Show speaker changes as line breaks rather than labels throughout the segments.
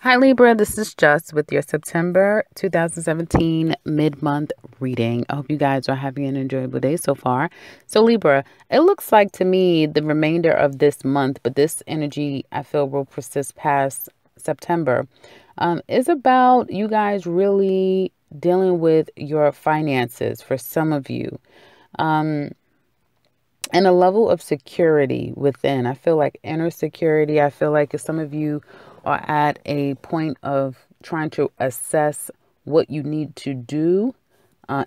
Hi Libra, this is Just with your September 2017 mid-month reading. I hope you guys are having an enjoyable day so far. So Libra, it looks like to me the remainder of this month, but this energy I feel will persist past September, is about you guys really dealing with your finances for some of you. Um, and a level of security within. I feel like inner security. I feel like if some of you are at a point of trying to assess what you need to do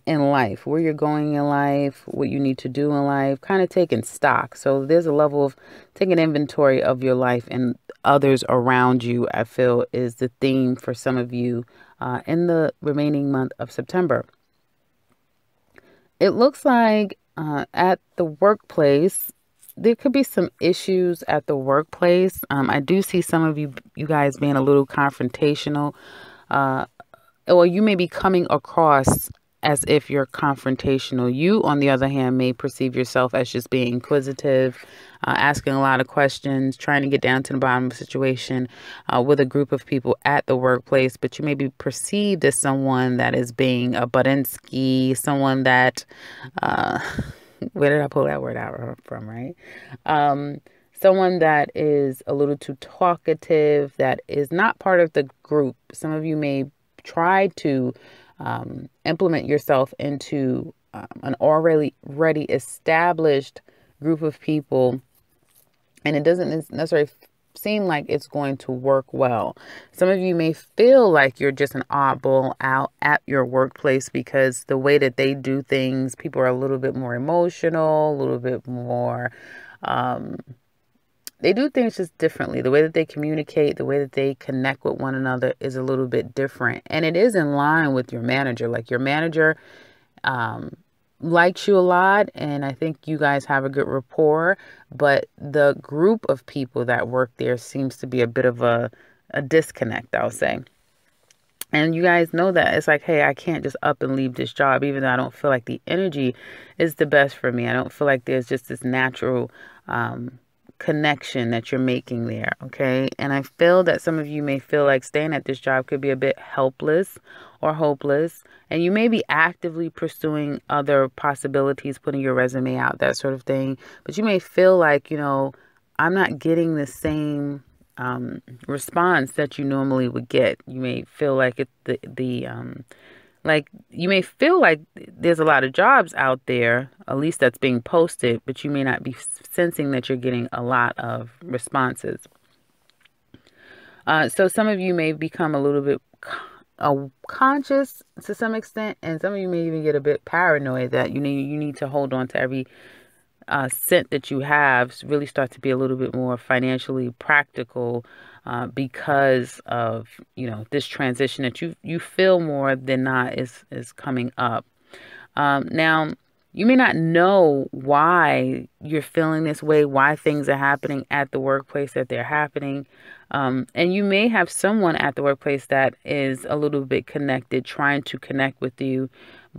in life, where you're going in life, what you need to do in life, kind of taking stock. So there's a level of taking inventory of your life and others around you, I feel is the theme for some of you in the remaining month of September. It looks like at the workplace, there could be some issues at the workplace. I do see some of you guys being a little confrontational. Uh, or you may be coming across as if you're confrontational. You, on the other hand, may perceive yourself as just being inquisitive, asking a lot of questions, trying to get down to the bottom of the situation with a group of people at the workplace. But you may be perceived as someone that is being a Budinsky, someone that, uh, where did I pull that word out from, right? Someone that is a little too talkative, that is not part of the group. Some of you may try to implement yourself into an already established group of people, and it doesn't necessarily seem like it's going to work well. Some of you may feel like you're just an oddball out at your workplace because the way that they do things, people are a little bit more emotional, a little bit more they do things just differently. The way that they communicate, the way that they connect with one another is a little bit different. And it is in line with your manager. Like your manager likes you a lot, and I think you guys have a good rapport. But the group of people that work there seems to be a bit of a disconnect, I'll say. And you guys know that. It's like, hey, I can't just up and leave this job, even though I don't feel like the energy is the best for me. I don't feel like there's just this natural connection that you're making there. Okay. And I feel that some of you may feel like staying at this job could be a bit helpless or hopeless. And you may be actively pursuing other possibilities, putting your resume out, that sort of thing. But you may feel like, I'm not getting the same response that you normally would get. You may feel like like you may feel like there's a lot of jobs out there, at least that's being posted, but you may not be sensing that you're getting a lot of responses. So some of you may become a little bit conscious to some extent, and some of you may even get a bit paranoid that you need to hold on to every cent that you have, really start to be a little bit more financially practical because of this transition that you feel more than not is coming up. Now you may not know why you're feeling this way, why things are happening at the workplace that they're happening. And you may have someone at the workplace that is a little bit connected, trying to connect with you.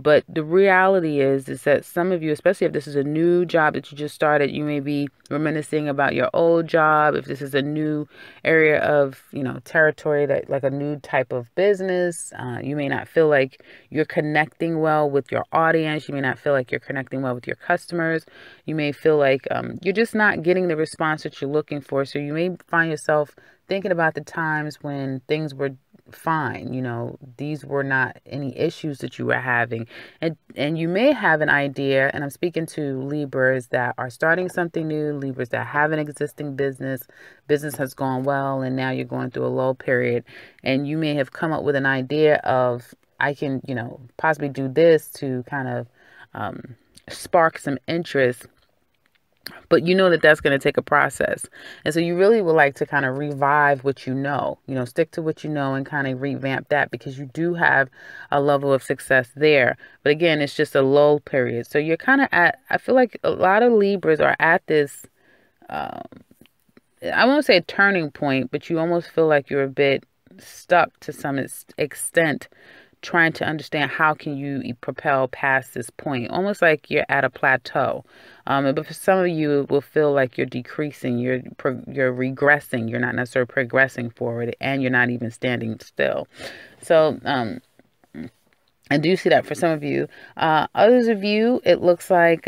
But the reality is that some of you, especially if this is a new job that you just started, you may be reminiscing about your old job. If this is a new area of, territory, that like a new type of business, you may not feel like you're connecting well with your audience. You may not feel like you're connecting well with your customers. You may feel like you're just not getting the response that you're looking for. So you may find yourself thinking about the times when things were fine. These were not any issues that you were having. And you may have an idea, and I'm speaking to Libras that are starting something new, Libras that have an existing business has gone well, and now you're going through a low period. And you may have come up with an idea of, I can, possibly do this to kind of spark some interest. But you know that that's going to take a process. And so you really would like to kind of revive what stick to what you know and kind of revamp that, because you do have a level of success there. But again, it's just a low period. So you're kind of I feel like a lot of Libras are at this, I won't say a turning point, but you almost feel like you're a bit stuck to some extent trying to understand how can you propel past this point, almost like you're at a plateau. But for some of you, it will feel like you're decreasing, you're regressing, you're not necessarily progressing forward, and you're not even standing still. So I do see that for some of you. Others of you, it looks like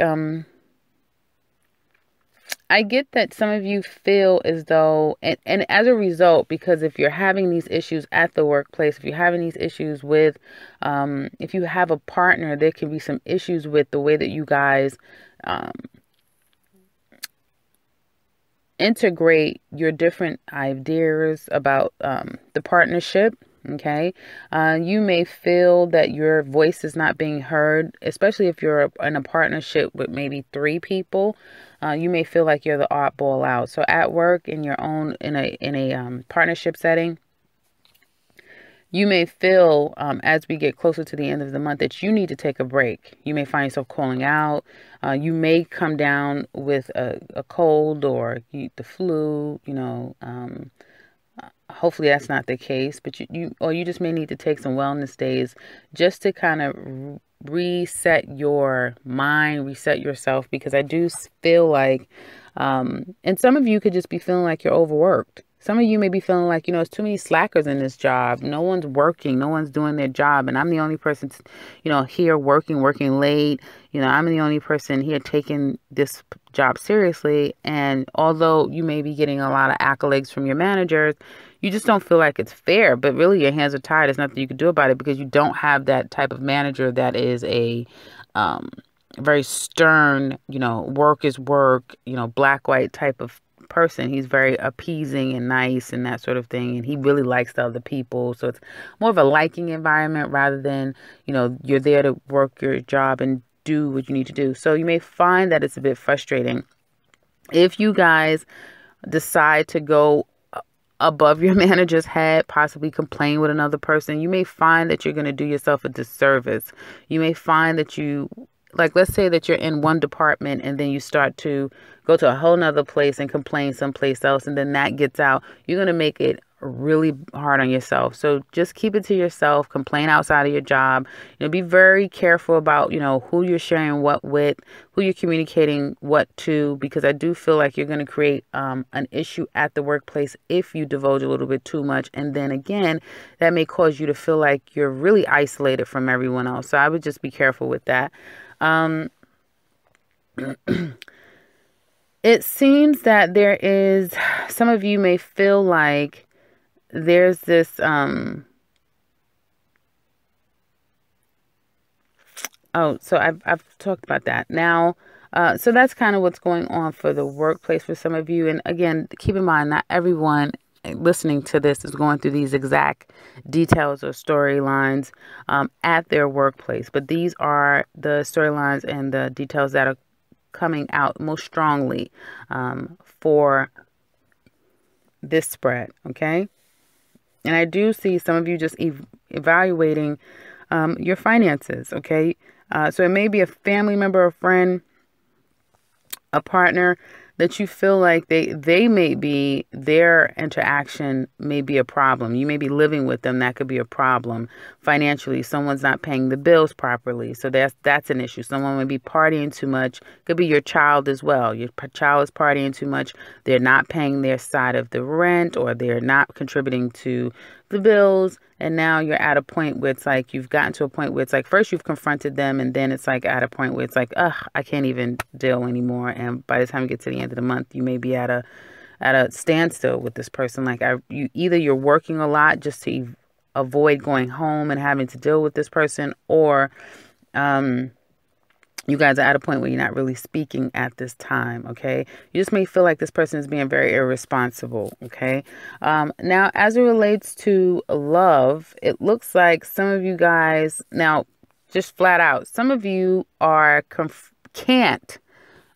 I get that some of you feel as though, and as a result, because if you're having these issues at the workplace, if you're having these issues with, if you have a partner, there can be some issues with the way that you guys integrate your different ideas about the partnership. Okay. You may feel that your voice is not being heard, especially if you're in a partnership with maybe 3 people. You may feel like you're the oddball out. So at work, in your own, in a partnership setting, you may feel as we get closer to the end of the month that you need to take a break. You may find yourself calling out. You may come down with a cold or the flu, hopefully that's not the case, but you just may need to take some wellness days just to kind of reset your mind, reset yourself, because I do feel like, and some of you could just be feeling like you're overworked. Some of you may be feeling like, it's too many slackers in this job. No one's working. No one's doing their job. And I'm the only person, here working late. I'm the only person here taking this job seriously. And although you may be getting a lot of accolades from your managers, you just don't feel like it's fair. But really, your hands are tied. There's nothing you can do about it because you don't have that type of manager that is a very stern, work is work, black, white type of person. He's very appeasing and nice and that sort of thing. And he really likes the other people. So it's more of a liking environment rather than, you're there to work your job and do what you need to do. So you may find that it's a bit frustrating. If you guys decide to go above your manager's head, possibly complain with another person, you may find that you're going to do yourself a disservice. You may find that let's say that you're in one department and then you start to go to a whole nother place and complain someplace else, and then that gets out. You're going to make it really hard on yourself. So just keep it to yourself. Complain outside of your job. Be very careful about, who you're sharing what with, who you're communicating what to, because I do feel like you're going to create an issue at the workplace if you divulge a little bit too much. And then again, that may cause you to feel like you're really isolated from everyone else. So I would just be careful with that. It seems that there is, some of you may feel like there's this, so I've talked about that now. So that's kind of what's going on for the workplace for some of you. And again, keep in mind, not everyone listening to this is going through these exact details or storylines at their workplace. But these are the storylines and the details that are coming out most strongly for this spread. Okay. And I do see some of you just evaluating your finances. Okay. So it may be a family member, a friend, a partner that you feel like they may be, their interaction may be a problem. You may be living with them. That could be a problem financially. Someone's not paying the bills properly. So that's an issue. Someone may be partying too much. Could be your child as well. Your child is partying too much. They're not paying their side of the rent, or they're not contributing to the bills. And now you're at a point where it's like, you've gotten to a point where it's like, first you've confronted them, and then it's like at a point where it's like, I can't even deal anymore. And by the time you get to the end of the month, you may be at a standstill with this person. Like you're working a lot just to avoid going home and having to deal with this person, or you guys are at a point where you're not really speaking at this time. Okay. You just may feel like this person is being very irresponsible. Okay. Now, as it relates to love, it looks like some of you guys, now just flat out, some of you can't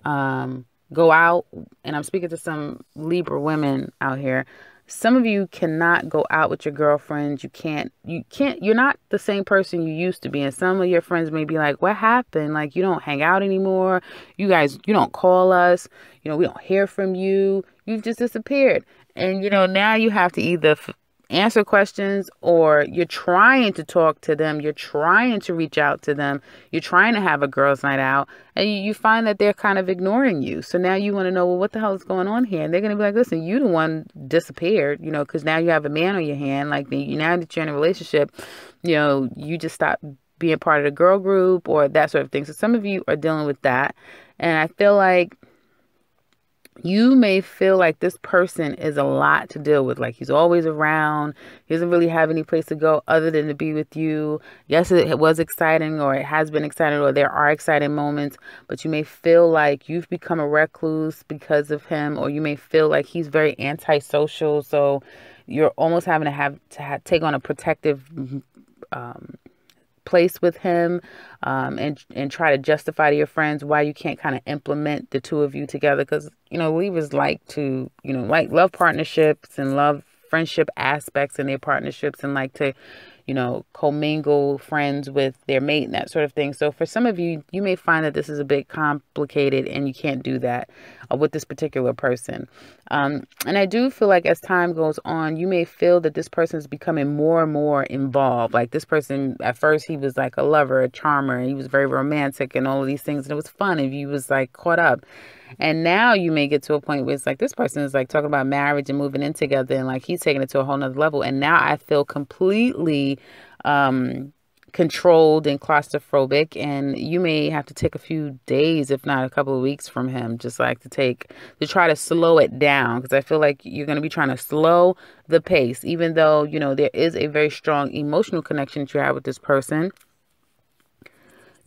go out, and I'm speaking to some Libra women out here. Some of you cannot go out with your girlfriends. You're not the same person you used to be. And some of your friends may be like, what happened? Like, you don't hang out anymore. You don't call us. We don't hear from you. You've just disappeared. And, now you have to either answer questions, or you're trying to talk to them, you're trying to reach out to them, you're trying to have a girls' night out, and you find that they're kind of ignoring you. So now you want to know, well, what the hell is going on here? And they're going to be like, listen, you the one disappeared, because now you have a man on your hand. Like, now that you're in a relationship, you just stop being part of the girl group or that sort of thing. So some of you are dealing with that. And I feel like you may feel like this person is a lot to deal with. Like, he's always around. He doesn't really have any place to go other than to be with you. Yes, it was exciting, or it has been exciting, or there are exciting moments, but you may feel like you've become a recluse because of him, or you may feel like he's very antisocial. So you're almost having to take on a protective place with him, and try to justify to your friends why you can't kind of implement the two of you together. Because Libras like to love partnerships and love friendship aspects in their partnerships, and like to commingle friends with their mate and that sort of thing. So for some of you, you may find that this is a bit complicated and you can't do that with this particular person. And I do feel like as time goes on, you may feel that this person is becoming more and more involved. Like, this person, at first, he was like a lover, a charmer, and he was very romantic and all of these things. And it was fun if you was like caught up. And now you may get to a point where it's like this person is like talking about marriage and moving in together, and like he's taking it to a whole nother level. And now I feel completely controlled and claustrophobic, and you may have to take a few days, if not a couple of weeks, from him, just like to try to slow it down. Because I feel like you're going to be trying to slow the pace, even though, there is a very strong emotional connection that you have with this person.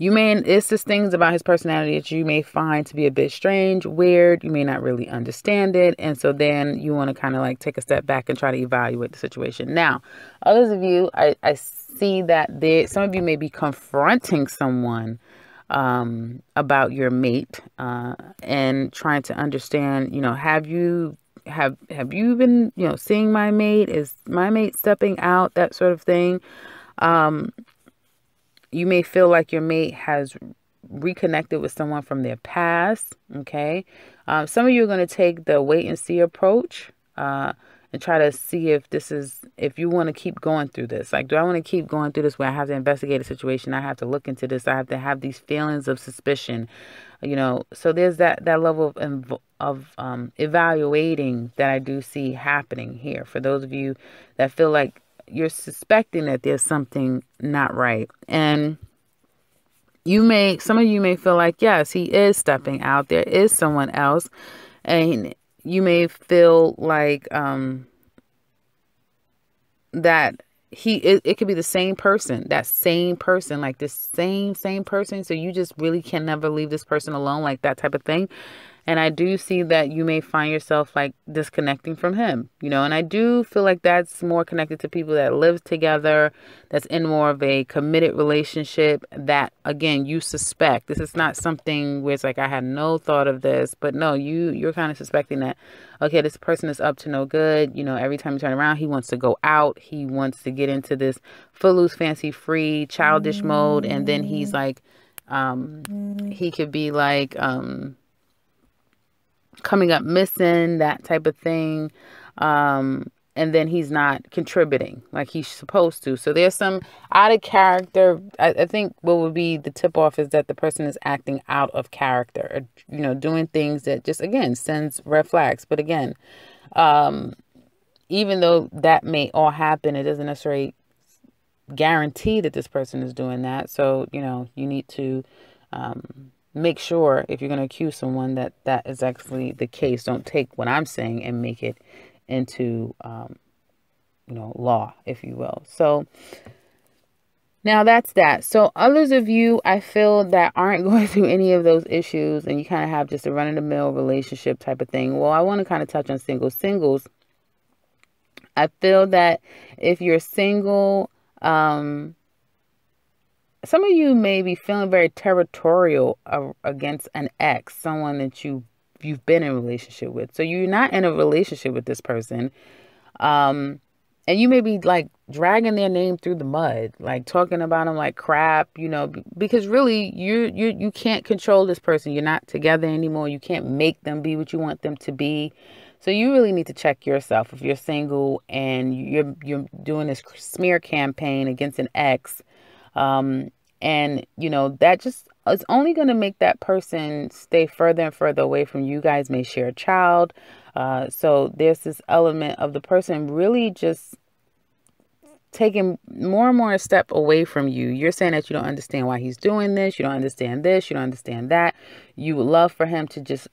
It's just things about his personality that you may find to be a bit strange, weird. You may not really understand it. And so then you want to kind of like take a step back and try to evaluate the situation. Now, others of you, I see that some of you may be confronting someone about your mate, and trying to understand, have you been, seeing my mate? Is my mate stepping out? That sort of thing. You may feel like your mate has reconnected with someone from their past. Okay. Some of you are going to take the wait and see approach, and try to see if you want to keep going through this. Like, do I want to keep going through this where I have to investigate a situation? I have to look into this. I have to have these feelings of suspicion, so there's that level of evaluating that I do see happening here. For those of you that feel like you're suspecting that there's something not right. And some of you may feel like, yes, he is stepping out. There is someone else. And you may feel like, that it could be the same person, like this same person. So you just really can never leave this person alone, like that type of thing. And I do see that you may find yourself like disconnecting from him, and I do feel like that's more connected to people that live together, that's in more of a committed relationship that, again, you suspect. This is not something where it's like, I had no thought of this, but no, you're kind of suspecting that, okay, this person is up to no good. Every time you turn around, he wants to go out. He wants to get into this footloose, fancy free, childish mode. And then he's like, he could be like, coming up missing, that type of thing. And then he's not contributing like he's supposed to. So there's some out of character. I think what would be the tip off is that the person is acting out of character, or, doing things that just, again, sends red flags. But again, even though that may all happen, it doesn't necessarily guarantee that this person is doing that. So, you need to, make sure, if you're going to accuse someone, that is actually the case. Don't take what I'm saying and make it into, law, if you will. So now that's that. So others of you, I feel, that aren't going through any of those issues, and you kind of have just a run-of-the-mill relationship type of thing. Well, I want to kind of touch on singles. I feel that if you're single, some of you may be feeling very territorial against an ex, someone that you've been in a relationship with. So you're not in a relationship with this person. And you may be like dragging their name through the mud, like talking about them like crap, because really you can't control this person. You're not together anymore. You can't make them be what you want them to be. So you really need to check yourself if you're single and you're doing this smear campaign against an ex. Um, and that just is only going to make that person stay further and further away from you. Guys may share a child. So there's this element of the person really just taking more and more a step away from you. You're saying that you don't understand why he's doing this. You don't understand this. You don't understand that. You would love for him to just,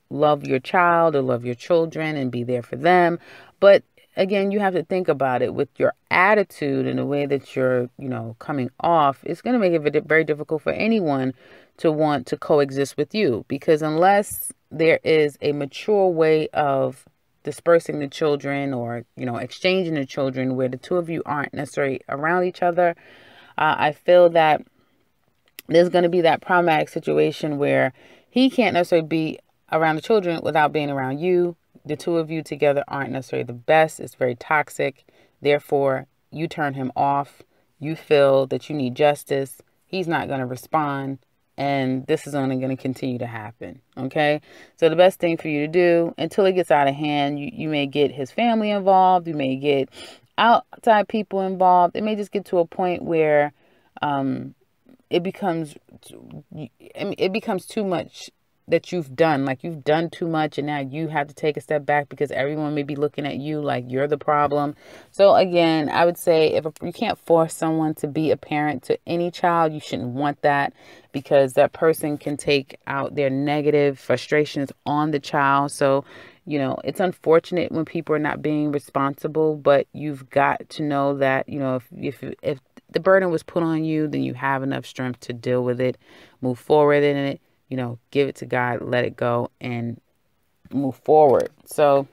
love your child or love your children and be there for them. But again, you have to think about it with your attitude and the way that you're, coming off. It's going to make it very difficult for anyone to want to coexist with you, because unless there is a mature way of dispersing the children or, exchanging the children where the two of you aren't necessarily around each other, I feel that there's going to be that problematic situation where he can't necessarily be around the children without being around you. The two of you together aren't necessarily the best. It's very toxic. Therefore, you turn him off. You feel that you need justice. He's not going to respond. And this is only going to continue to happen. Okay. So the best thing for you to do until it gets out of hand, you may get his family involved. You may get outside people involved. It may just get to a point where it becomes too much that you've done. Like, you've done too much and now you have to take a step back because everyone may be looking at you like you're the problem. So again, I would say if you can't force someone to be a parent to any child, you shouldn't want that, because that person can take out their negative frustrations on the child. So, it's unfortunate when people are not being responsible, but you've got to know that, if the burden was put on you, then you have enough strength to deal with it, move forward in it. Give it to God, let it go, and move forward. So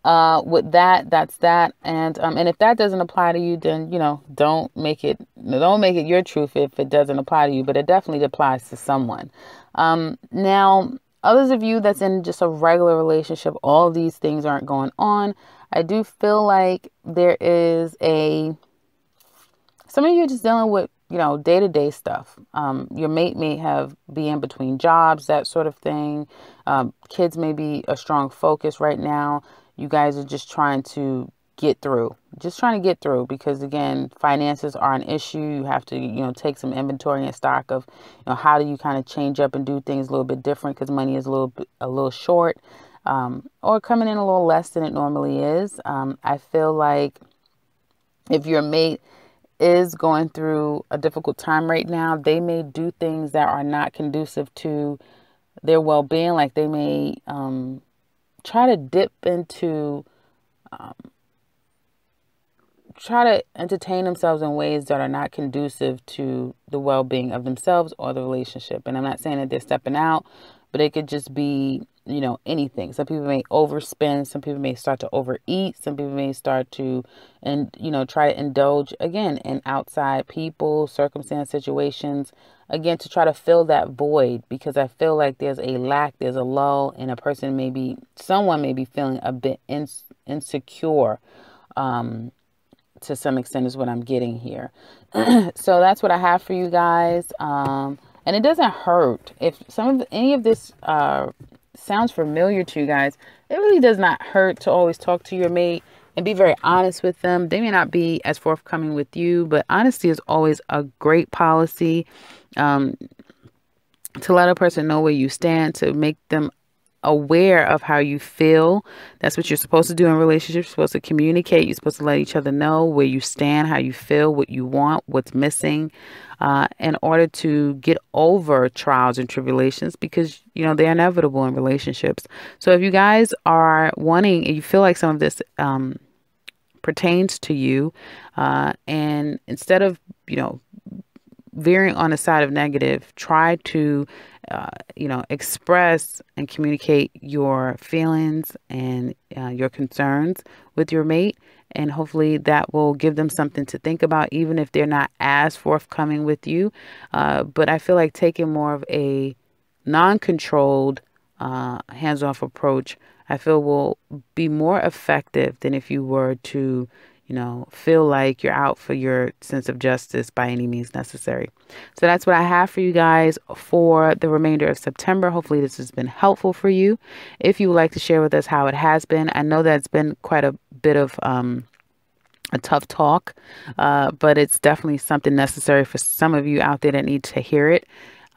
with that, that's that. And if that doesn't apply to you, then, don't make it your truth if it doesn't apply to you, but it definitely applies to someone. Now, others of you that's in just a regular relationship, all these things aren't going on. I do feel like there is some of you are just dealing with, day-to-day stuff. Your mate may be in between jobs, that sort of thing. Kids may be a strong focus right now. You guys are just trying to get through, because again, finances are an issue. You have to, take some inventory and stock of, how do you kind of change up and do things a little bit different, because money is a little short, or coming in a little less than it normally is. I feel like if your mate is going through a difficult time right now, they may do things that are not conducive to their well-being. Like, they may try to dip into, try to entertain themselves in ways that are not conducive to the well-being of themselves or the relationship. And I'm not saying that they're stepping out, but it could just be, anything. Some people may overspend. Some people may start to overeat. Some people may start to, try to indulge again in outside people, circumstance, situations, again, to try to fill that void, because I feel like there's a lack, there's a lull, and someone may be feeling a bit insecure, to some extent, is what I'm getting here. So that's what I have for you guys. And it doesn't hurt if any of this sounds familiar to you guys. It really does not hurt to always talk to your mate and be very honest with them. They may not be as forthcoming with you, but honesty is always a great policy, to let a person know where you stand, to make them aware of how you feel. That's what you're supposed to do in relationships. You're supposed to communicate. You're supposed to let each other know where you stand, how you feel, what you want, what's missing, in order to get over trials and tribulations, because, they're inevitable in relationships. So if you guys are wanting, and you feel like some of this pertains to you, and instead of, veering on the side of negative, try to express and communicate your feelings and your concerns with your mate. And hopefully that will give them something to think about, even if they're not as forthcoming with you. But I feel like taking more of a non-controlled, hands-off approach, I feel will be more effective than if you were to, feel like you're out for your sense of justice by any means necessary. So that's what I have for you guys for the remainder of September. Hopefully this has been helpful for you. If you would like to share with us how it has been, I know that it's been quite a bit of a tough talk, but it's definitely something necessary for some of you out there that need to hear it.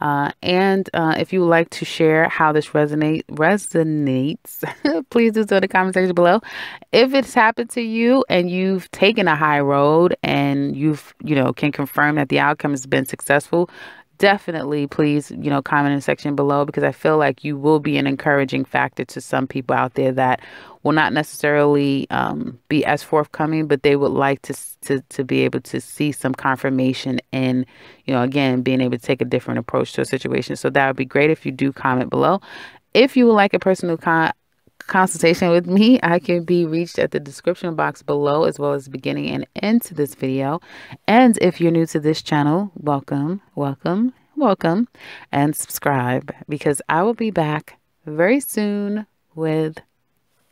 And if you would like to share how this resonates, please do so in the comment section below. If it's happened to you and you've taken a high road and can confirm that the outcome has been successful, definitely please, comment in the section below, because I feel like you will be an encouraging factor to some people out there that will not necessarily be as forthcoming, but they would like to be able to see some confirmation in, again, being able to take a different approach to a situation. So that would be great if you do comment below. If you would like a personal consultation with me, I can be reached at the description box below, as well as the beginning and end to this video. And if you're new to this channel, welcome, welcome, welcome, and subscribe, because I will be back very soon with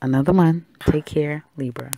another one. Take care, Libra.